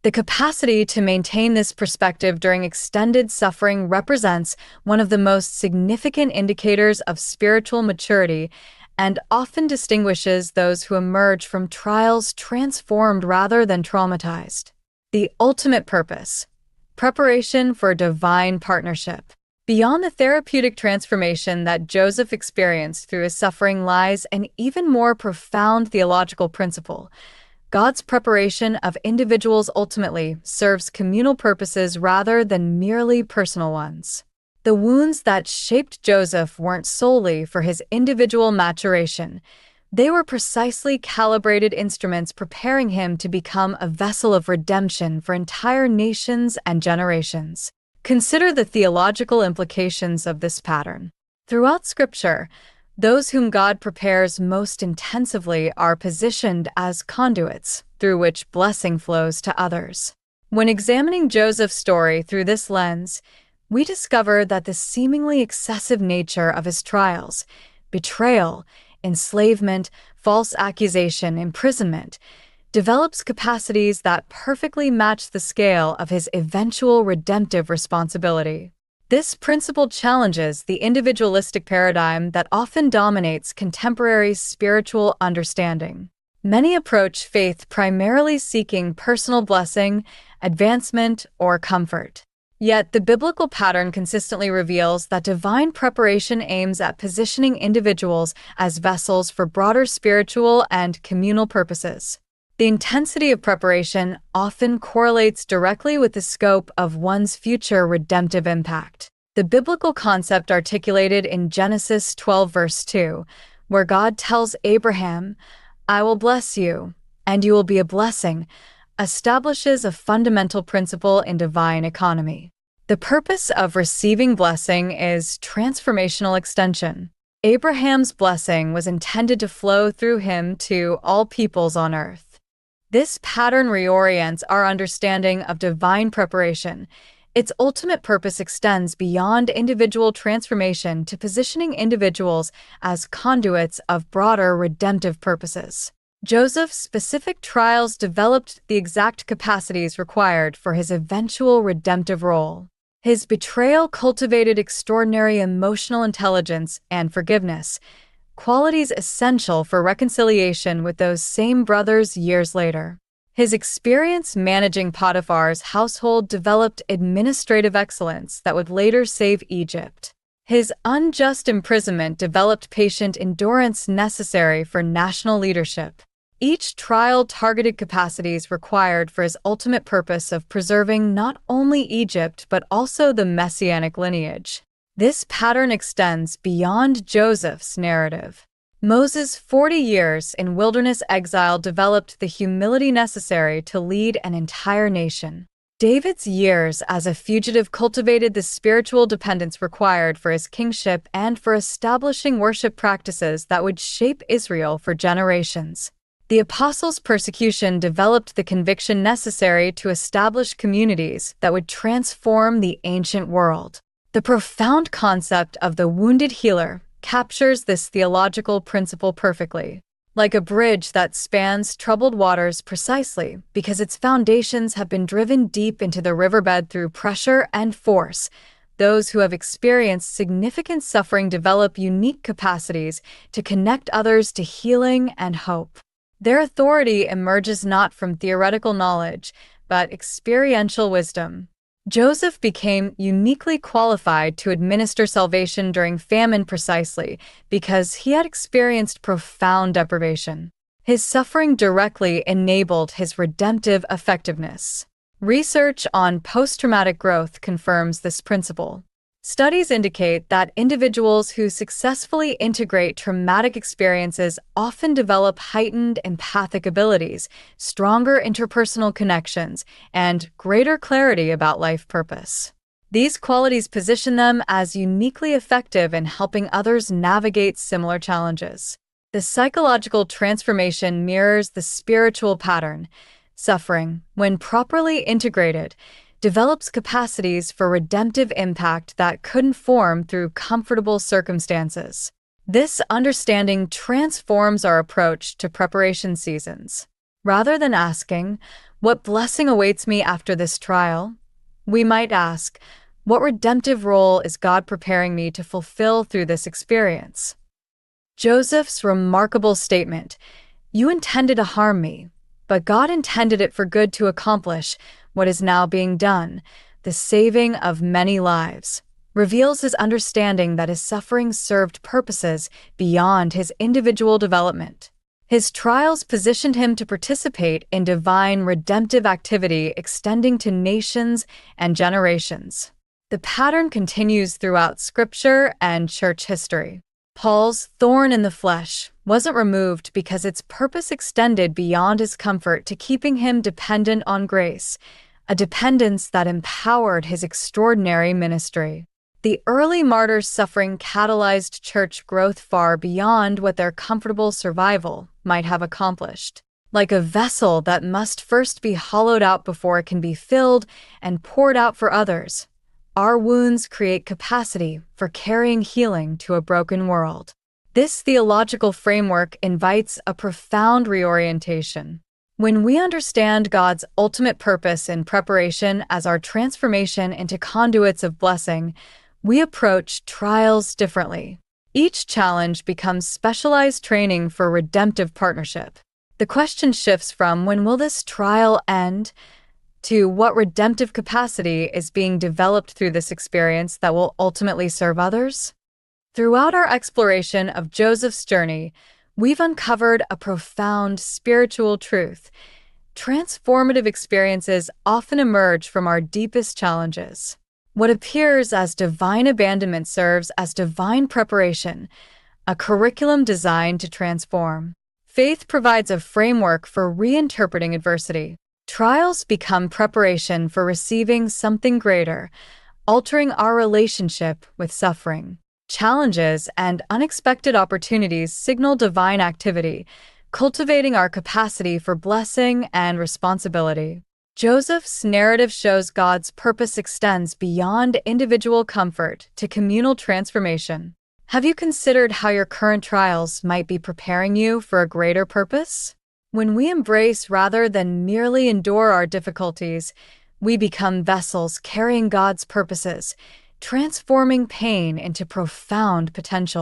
The capacity to maintain this perspective during extended suffering represents one of the most significant indicators of spiritual maturity and often distinguishes those who emerge from trials transformed rather than traumatized. The ultimate purpose: preparation for divine partnership. Beyond the therapeutic transformation that Joseph experienced through his suffering lies an even more profound theological principle. God's preparation of individuals ultimately serves communal purposes rather than merely personal ones. The wounds that shaped Joseph weren't solely for his individual maturation. They were precisely calibrated instruments preparing him to become a vessel of redemption for entire nations and generations. Consider the theological implications of this pattern. Throughout Scripture, those whom God prepares most intensively are positioned as conduits through which blessing flows to others. When examining Joseph's story through this lens, we discover that the seemingly excessive nature of his trials, betrayal, enslavement, false accusation, imprisonment, develops capacities that perfectly match the scale of his eventual redemptive responsibility. This principle challenges the individualistic paradigm that often dominates contemporary spiritual understanding. Many approach faith primarily seeking personal blessing, advancement, or comfort. Yet the biblical pattern consistently reveals that divine preparation aims at positioning individuals as vessels for broader spiritual and communal purposes. The intensity of preparation often correlates directly with the scope of one's future redemptive impact. The biblical concept articulated in Genesis 12 verse 2, where God tells Abraham, "I will bless you, and you will be a blessing," establishes a fundamental principle in divine economy. The purpose of receiving blessing is transformational extension. Abraham's blessing was intended to flow through him to all peoples on earth. This pattern reorients our understanding of divine preparation. Its ultimate purpose extends beyond individual transformation to positioning individuals as conduits of broader redemptive purposes. Joseph's specific trials developed the exact capacities required for his eventual redemptive role. His betrayal cultivated extraordinary emotional intelligence and forgiveness, qualities essential for reconciliation with those same brothers years later. His experience managing Potiphar's household developed administrative excellence that would later save Egypt. His unjust imprisonment developed patient endurance necessary for national leadership. Each trial targeted capacities required for his ultimate purpose of preserving not only Egypt but also the messianic lineage. This pattern extends beyond Joseph's narrative. Moses' 40 years in wilderness exile developed the humility necessary to lead an entire nation. David's years as a fugitive cultivated the spiritual dependence required for his kingship and for establishing worship practices that would shape Israel for generations. The apostles' persecution developed the conviction necessary to establish communities that would transform the ancient world. The profound concept of the wounded healer captures this theological principle perfectly. Like a bridge that spans troubled waters precisely because its foundations have been driven deep into the riverbed through pressure and force, those who have experienced significant suffering develop unique capacities to connect others to healing and hope. Their authority emerges not from theoretical knowledge, but experiential wisdom. Joseph became uniquely qualified to administer salvation during famine precisely because he had experienced profound deprivation. His suffering directly enabled his redemptive effectiveness. Research on post-traumatic growth confirms this principle. Studies indicate that individuals who successfully integrate traumatic experiences often develop heightened empathic abilities, stronger interpersonal connections, and greater clarity about life purpose. These qualities position them as uniquely effective in helping others navigate similar challenges. The psychological transformation mirrors the spiritual pattern. Suffering, when properly integrated, develops capacities for redemptive impact that couldn't form through comfortable circumstances. This understanding transforms our approach to preparation seasons. Rather than asking, What blessing awaits me after this trial? We might ask, what redemptive role is God preparing me to fulfill through this experience? Joseph's remarkable statement, "You intended to harm me, but God intended it for good to accomplish what is now being done, the saving of many lives," reveals his understanding that his suffering served purposes beyond his individual development. His trials positioned him to participate in divine redemptive activity extending to nations and generations. The pattern continues throughout Scripture and church history. Paul's thorn in the flesh wasn't removed because its purpose extended beyond his comfort to keeping him dependent on grace, a dependence that empowered his extraordinary ministry. The early martyrs' suffering catalyzed church growth far beyond what their comfortable survival might have accomplished. Like a vessel that must first be hollowed out before it can be filled and poured out for others, our wounds create capacity for carrying healing to a broken world. This theological framework invites a profound reorientation. When we understand God's ultimate purpose in preparation as our transformation into conduits of blessing, we approach trials differently. Each challenge becomes specialized training for redemptive partnership. The question shifts from when will this trial end to what redemptive capacity is being developed through this experience that will ultimately serve others? Throughout our exploration of Joseph's journey, we've uncovered a profound spiritual truth. Transformative experiences often emerge from our deepest challenges. What appears as divine abandonment serves as divine preparation, a curriculum designed to transform. Faith provides a framework for reinterpreting adversity. Trials become preparation for receiving something greater, altering our relationship with suffering. Challenges and unexpected opportunities signal divine activity, cultivating our capacity for blessing and responsibility. Joseph's narrative shows God's purpose extends beyond individual comfort to communal transformation. Have you considered how your current trials might be preparing you for a greater purpose? When we embrace rather than merely endure our difficulties, we become vessels carrying God's purposes, transforming pain into profound potential.